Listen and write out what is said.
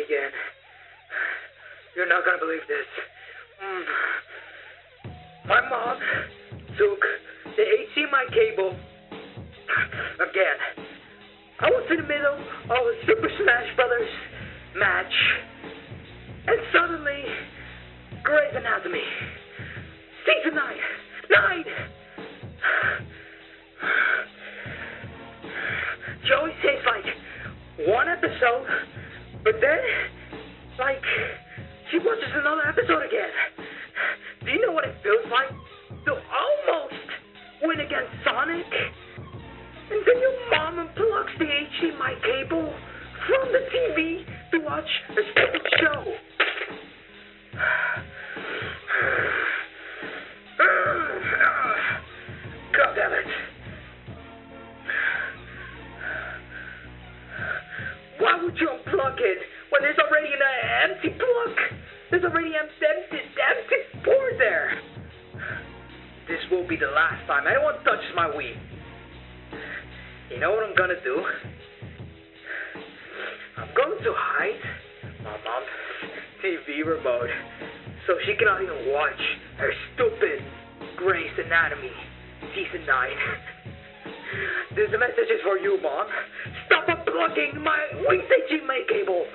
again. You're not gonna believe this. My mom took the HDMI cable again. I was in the middle of a Super Smash Brothers match, and suddenly, Grey's Anatomy, season 9. She always says like one episode, but then like she watches another episode again. Do you know what it feels like to almost win against Sonic? And then your mom unplugs the HDMI cable from the TV to watch a stupid show. God damn it. Why would you unplug it when there's already an empty plug? There's already an empty port there. This will be the last time anyone touches my Wii. You know what I'm gonna do? I'm going to hide my mom's TV remote so she cannot even watch her stupid Grey's Anatomy season 9. This message is for you, Mom. Stop unplugging my Wii HDMI cable.